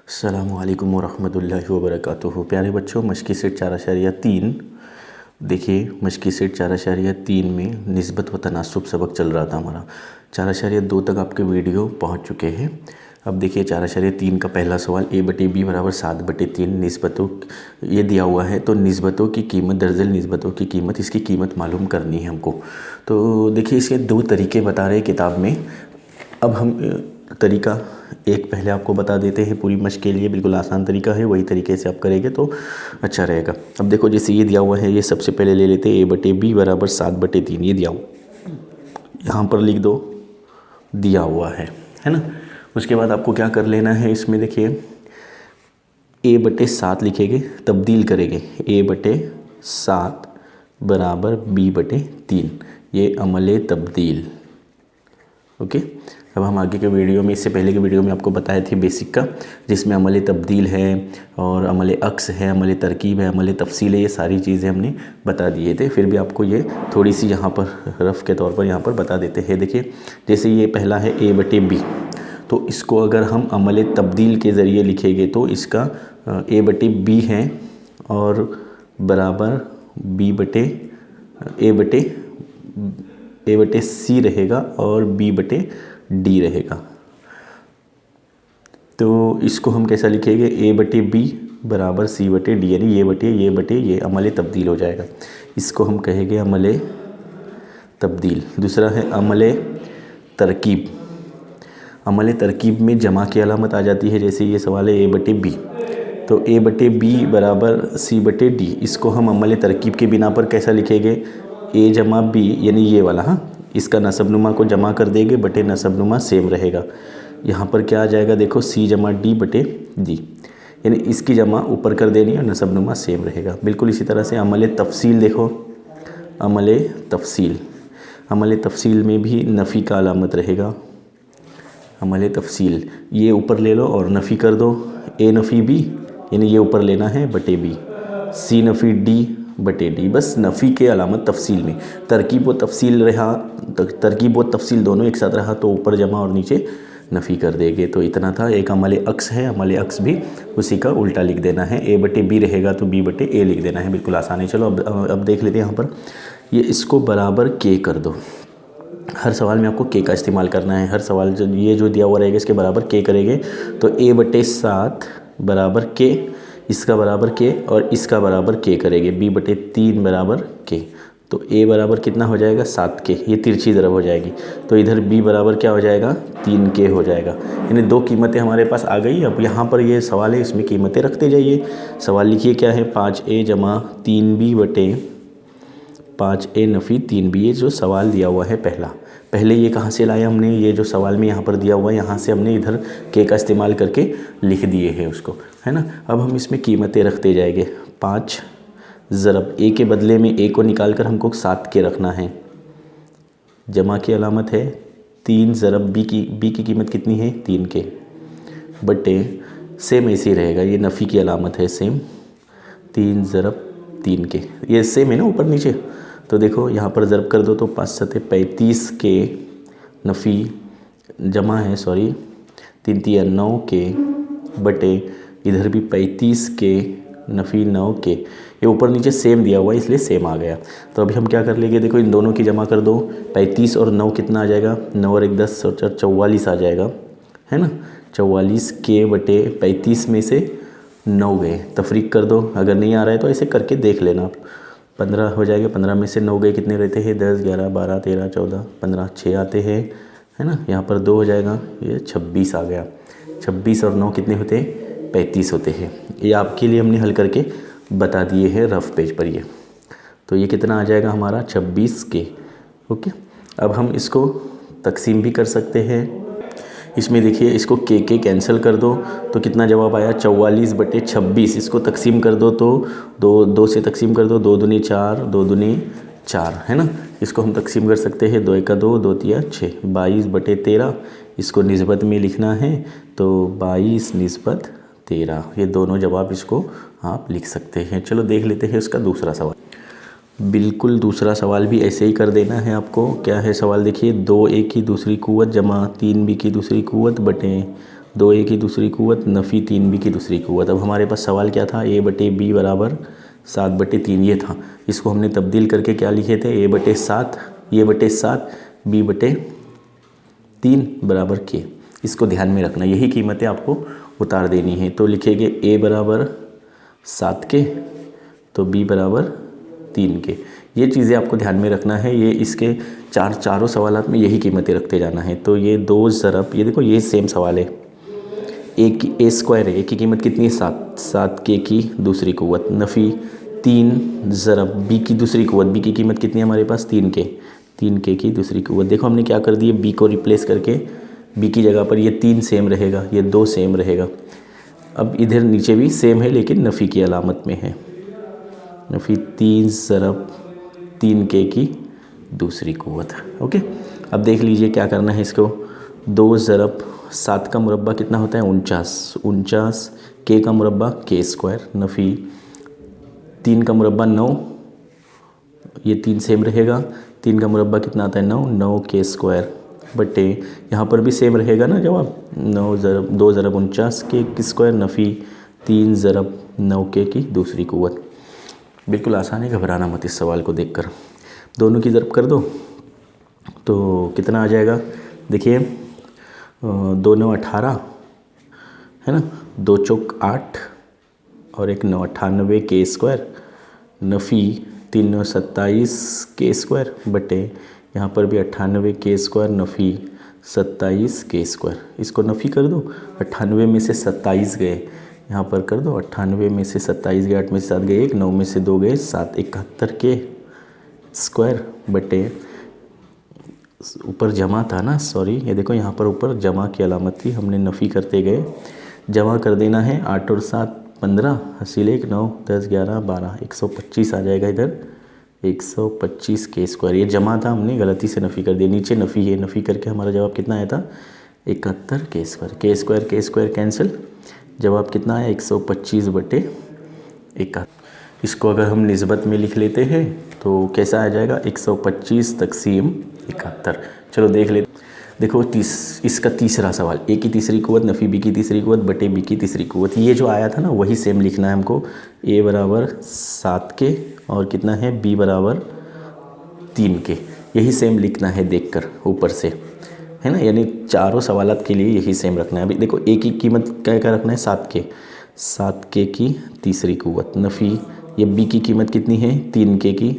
अस्सलामुअलैकुम वरहमतुल्लाहि वबरकातुहू। प्यारे बच्चों, मशक़ी सेट 4.3 देखिए, मशक़ी सेट 4.3 में निस्बत व तनासुब सबक चल रहा था हमारा। 4.2 तक आपके वीडियो पहुंच चुके हैं। अब देखिए 4.3 का पहला सवाल a/b बराबर 7/3 निस्बतों ये दिया हुआ है। तो निस्बतों की कीमत, दर्जन निस्बतों की कीमत, इसकी कीमत मालूम करनी है हमको। तो देखिए इसके दो तरीके बता रहे हैं किताब में। अब हम तरीका एक पहले आपको बता देते हैं पूरी मश्क के लिए। बिल्कुल आसान तरीका है, वही तरीके से आप करेंगे तो अच्छा रहेगा। अब देखो जैसे ये दिया हुआ है, ये सबसे पहले ले लेते हैं a/b बराबर 7/3। ये दिया हुआ, यहाँ पर लिख दो, दिया हुआ है ना। उसके बाद आपको क्या कर लेना है, इसमें देखिए a/7 लिखेंगे, तब्दील करेंगे a/7 बराबर b/3। ये अमले तब्दील। ओके। अब हम आगे के वीडियो में, इससे पहले के वीडियो में आपको बताए थे बेसिक का, जिसमें अमले तब्दील है और अमले अक्स है, अमले तरकीब है, अमले तफसील है। ये सारी चीज़ें हमने बता दिए थे। फिर भी आपको ये थोड़ी सी यहाँ पर रफ़ के तौर पर यहाँ पर बता देते हैं। देखिए जैसे ये पहला है a/b, तो इसको अगर हम अमले तब्दील के ज़रिए लिखेंगे तो इसका a/b है और बराबर a/c रहेगा और b/d रहेगा। तो इसको हम कैसा लिखेंगे, a/b बराबर c/d, यानी ये अमले तब्दील हो जाएगा। इसको हम कहेंगे अमले तब्दील। दूसरा है अमले तरकीब। अमले तरकीब में जमा की अलामत आ जाती है। जैसे ये सवाल है a/b, तो a/b बराबर c/d। इसको हम अमले तरकीब के बिना पर कैसा लिखेंगे, a जमा b, यानी ये वाला। हाँ, इसका नसबनुमा को जमा कर देंगे, बटे नसबनुमा सेम रहेगा। यहाँ पर क्या आ जाएगा, देखो c जमा d/d, यानी इसकी जमा ऊपर कर देनी और नसबनुमा सेम रहेगा। बिल्कुल इसी तरह से अमले तफसील देखो, अमले तफसील, अमले तफसील में भी नफ़ी का अलामत रहेगा। अमले तफसील, ये ऊपर ले लो और नफ़ी कर दो, a नफ़ी b, यानी ये ऊपर लेना है बटे b, c नफ़ी d/d। बस नफ़ी के अलामत तफसील में। तरकीब व तफसील रहा, तरकीब व तफसील दोनों एक साथ रहा तो ऊपर जमा और नीचे नफ़ी कर देंगे। तो इतना था। एक अमले अक्स है, अमले अक्स भी उसी का उल्टा लिख देना है। a/b रहेगा तो b/a लिख देना है। बिल्कुल आसान है। चलो अब देख लेते हैं यहाँ पर। ये इसको बराबर k कर दो। हर सवाल में आपको k का इस्तेमाल करना है। हर सवाल ये जो दिया हुआ रहेगा इसके बराबर k करेंगे तो a/7 बराबर k, इसका बराबर k और इसका बराबर k करेंगे, b/3 बराबर k। तो a बराबर कितना हो जाएगा, 7k। ये तिरछी तरफ हो जाएगी तो इधर b बराबर क्या हो जाएगा, 3k हो जाएगा। यानी दो कीमतें हमारे पास आ गई। अब यहाँ पर ये सवाल है, इसमें कीमतें रखते जाइए। सवाल लिखिए क्या है, 5a जमा 3b बटे 5a नफ़ी 3b। ये जो सवाल दिया हुआ है पहले ये कहाँ से लाया हमने, ये जो सवाल में यहाँ पर दिया हुआ है यहाँ से हमने इधर k का इस्तेमाल करके लिख दिए हैं उसको, है ना। अब हम इसमें कीमतें रखते जाएंगे। 5 ज़रब a के बदले में a को निकाल कर हमको 7k रखना है। जमा की अलामत है 3 ज़रब b की कीमत कितनी है, 3k बटे, सेम ऐसे ही रहेगा, ये नफ़ी की अलामत है सेम, 3 ज़रब 3k। ये सेम है ना ऊपर नीचे। तो देखो यहाँ पर ज़रब कर दो तो 5 7 35k नफ़ी, जमा है सॉरी 3 3 9k बटे इधर भी 35k नफ़ी 9k। ये ऊपर नीचे सेम दिया हुआ है इसलिए सेम आ गया। तो अभी हम क्या कर लेंगे, देखो इन दोनों की जमा कर दो। 35 और 9 कितना आ जाएगा, 9 और 1 10 और 4 44 आ जाएगा, है ना। 44k बटे 35 में से 9 गए, तफरीक कर दो। अगर नहीं आ रहा है तो ऐसे करके देख लेना आप। 15 हो जाएगा, 15 में से 9 गए, कितने रहते हैं, 10 11 12 13 14 15, 6 आते हैं, है ना। यहाँ पर 2 हो जाएगा, ये 26 आ गया। 26 और 9 कितने होते हैं, 35 होते हैं। ये आपके लिए हमने हल करके बता दिए हैं रफ़ पेज पर। ये तो ये कितना आ जाएगा हमारा, 26k। ओके। अब हम इसको तकसीम भी कर सकते हैं। इसमें देखिए इसको k कैंसिल कर दो तो कितना जवाब आया, 44/26। इसको तकसीम कर दो तो 2 से तकसीम कर दो, 2 दूनी 4, 2 दूनी 4, है ना। इसको हम तकसीम कर सकते हैं, 2 1 2, 2 3 6, 22/13। इसको निस्बत में लिखना है तो 22/13। ये दोनों जवाब इसको आप लिख सकते हैं। चलो देख लेते हैं इसका दूसरा सवाल। बिल्कुल दूसरा सवाल भी ऐसे ही कर देना है आपको। क्या है सवाल, देखिए 2a की दूसरी कुव्वत जमा 3b की दूसरी कुव्वत बटे 2a की दूसरी कुव्वत नफ़ी 3b की दूसरी कुव्वत। अब हमारे पास सवाल क्या था, a/b बराबर 7/3 ये था। इसको हमने तब्दील करके क्या लिखे थे, a/7 a/7 b/3 बराबर k। इसको ध्यान में रखना, यही कीमतें आपको उतार देनी है। तो लिखेंगे a बराबर 7k तो b बराबर 3k। ये चीज़ें आपको ध्यान में रखना है। ये इसके चारों सवालात में यही कीमतें रखते जाना है। तो ये 2 ज़रब, ये देखो ये सेम सवाल है, a स्क्वायर है, a की कीमत कितनी है 7k की दूसरी कुव्वत नफ़ी 3 ज़रब b की दूसरी कुव्वत, b की कीमत कितनी है हमारे पास 3k की दूसरी कुव्वत। देखो हमने क्या कर दिया, b को रिप्लेस करके b की जगह पर ये 3 सेम रहेगा, ये 2 सेम रहेगा। अब इधर नीचे भी सेम है लेकिन नफ़ी की अलामत में है, नफ़ी 3 ज़रब 3k की दूसरी कुव्वत। ओके, अब देख लीजिए क्या करना है इसको। 2 ज़रब 7 का मुरब्बा कितना होता है 49 k का मुरब्बा k स्क्वायर नफ़ी 3 का मुरब्बा 9, ये 3 सेम रहेगा, 3 का मुरब्बा कितना आता है 9 k स्क्वायर बटे यहाँ पर भी सेम रहेगा ना जवाब, 2 ज़रब 49 k स्क्वायर नफ़ी 3 ज़रब 9k की दूसरी कुव्वत। बिल्कुल आसान है, घबराना मत इस सवाल को देखकर। दोनों की ज़रब कर दो तो कितना आ जाएगा, देखिए 2 9 18 है ना, 2 चौक 8 और 1 9 98 k स्क्वायर नफ़ी 3 9 27 k स्क्वायर बटे यहाँ पर भी 98 k स्क्वायर नफ़ी 27 k स्क्वायर। इसको नफ़ी कर दो, 98 में से 27 गए, यहाँ पर कर दो 98 में से 27 गए, 8 में से 7 गए 1, 9 में से 2 गए 7, 71 k स्क्वायर बटे ऊपर जमा था ना, सॉरी ये देखो यहाँ पर ऊपर जमा की अलामत थी, हमने नफ़ी करते गए, जमा कर देना है 8 और 7 15 हसील 1 9 10 11 12 125 आ जाएगा इधर 125 k स्क्वायर। ये जमा था, हमने गलती से नफ़ी कर दिया, नीचे नफ़ी है, नफ़ी करके हमारा जवाब कितना आया था 71 k square. k square cancel, जवाब कितना आया 125 बटे 71। इसको अगर हम निस्बत में लिख लेते हैं तो कैसा आ जाएगा 125 तक़सीम 71। चलो देख ले, देखो इसका तीसरा सवाल, a की तीसरी कुव्वत नफ़ी b की तीसरी कुव्वत बटे b की तीसरी कुव्वत। ये जो आया था ना वही सेम लिखना है हमको, a बराबर 7k और कितना है b बराबर 3k, यही सेम लिखना है देखकर ऊपर से, है ना, यानी चारों सवालात के लिए यही सेम रखना है। अभी देखो a की कीमत क्या रखना है 7k की तीसरी कुव्वत नफ़ी, ये b की कीमत कितनी है 3k की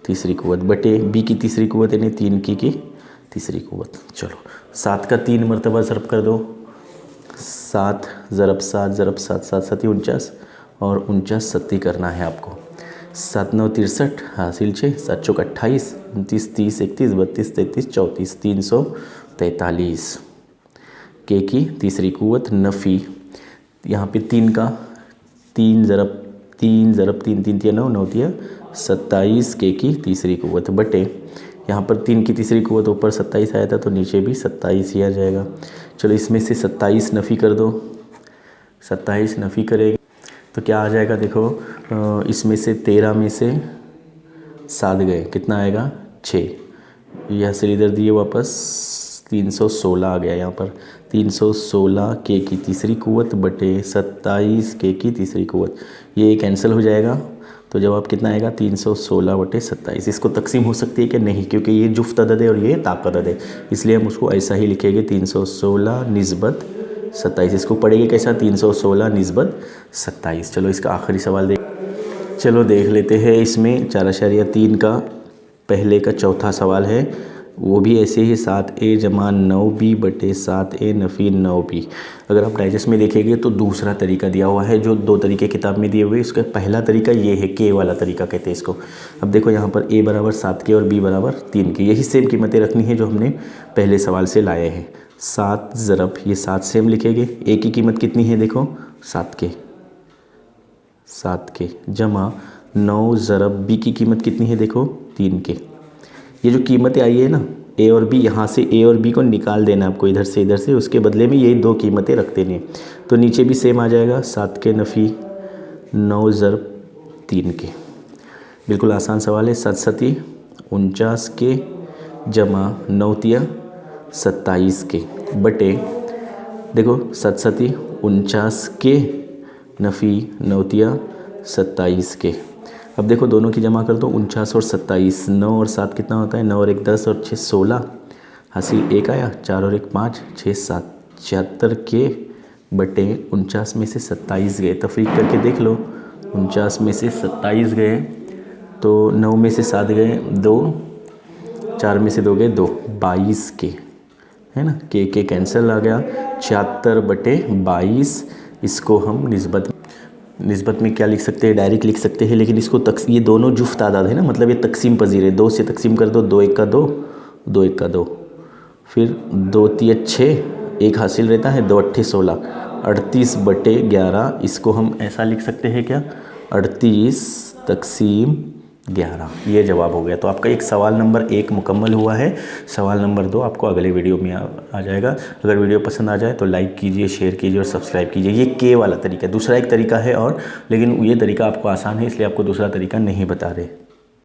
तीसरी कुव्वत बटे b की तीसरी कुव्वत यानी 3k की तीसरी कुव्वत। चलो 7 का 3 मरतबा ज़रब कर दो, 7 ज़रब 7 ज़रब 7 7 7 49 और 49 सत्ती करना है आपको, 7 9 63 हासिल 6 7 चौक 28 29 30 31 32 33 34 343 के की तीसरी कुव्वत नफ़ी, यहाँ पे 3 ज़रब 3 3 3 9 9 27 के की तीसरी कुव्वत बटे यहाँ पर 3 की तीसरी कुव्वत ऊपर 27 आया था तो नीचे भी 27 ही आ जाएगा। चलो इसमें से 27 नफ़ी कर दो, 27 नफ़ी करेंगे तो क्या आ जाएगा, देखो इसमें से 13 में से 7 गए कितना आएगा 6, यह हासिल इधर दिए वापस 316 आ गया, यहाँ पर 316 के की तीसरी कुव्वत बटे 27 के की तीसरी कुव्वत, ये कैंसिल हो जाएगा तो जवाब कितना आएगा 316 बटे 27। इसको तकसीम हो सकती है कि नहीं, क्योंकि ये जुफ्त अदद है और ये ताक़ अदद है, इसलिए हम उसको ऐसा ही लिखेंगे 316 निस्बत 27। इसको पढ़ेंगे कैसा 316 निस्बत 27। चलो इसका आखिरी सवाल देख लेते हैं। इसमें 4.3 का पहले का चौथा सवाल है, वो भी ऐसे ही 7a जमा 9b बटे 7a नफ़ी 9b। अगर आप डाइजेस्ट में देखेंगे तो दूसरा तरीका दिया हुआ है, जो 2 तरीके किताब में दिए हुए, इसका पहला तरीका ये है, के वाला तरीका कहते हैं इसको। अब देखो यहाँ पर a बराबर 7k और b बराबर 3k, यही सेम कीमतें रखनी है जो हमने पहले सवाल से लाए हैं। 7 ज़रब ये 7 सेम लिखेंगे, a की कीमत कितनी है देखो 7k जमा 9 ज़रब b की कीमत कितनी है देखो 3k। ये जो कीमतें आई है ना a और b, यहाँ से a और b को निकाल देना आपको इधर से, उसके बदले में ये 2 कीमतें रख देनी है, तो नीचे भी सेम आ जाएगा 7k नफ़ी 9 ज़रब 3k। बिल्कुल आसान सवाल है। 7 सती 49k जमा 9 तिया 27k बटे देखो 7 सती 49 के, नफ़ी 9 तिया 27 के। अब देखो दोनों की जमा कर दो, 49 और 27, 9 और 7 कितना होता है, 9 और 1 10 और 6 16, हासिल 1 आया, 4 और 1 5, 6 7, 76 के बटे 49 में से 27 गए। तफरीक करके देख लो, 49 में से 27 गए तो 9 में से 7 गए 2, 4 में से 2 गए 2, 22 के, है ना। के कैंसिल आ गया, 76 बटे 22। इसको हम निस्बत में क्या लिख सकते हैं, डायरेक्ट लिख सकते हैं, लेकिन इसको ये दोनों जुफ्त तादाद है ना, मतलब ये तकसीम पजीर है। 2 से तकसीम कर दो, 2 1 का 2, 2 1 का 2, फिर 2 3 6, 1 हासिल रहता है, 2 8 16, 38 बटे 11। इसको हम ऐसा लिख सकते हैं क्या, 38 तकसीम 11। ये जवाब हो गया। तो आपका एक सवाल नंबर 1 मुकम्मल हुआ है। सवाल नंबर 2 आपको अगले वीडियो में आ जाएगा। अगर वीडियो पसंद आ जाए तो लाइक कीजिए, शेयर कीजिए और सब्सक्राइब कीजिए। ये के वाला तरीका है, दूसरा एक तरीका है और, लेकिन ये तरीका आपको आसान है इसलिए आपको दूसरा तरीका नहीं बता रहे।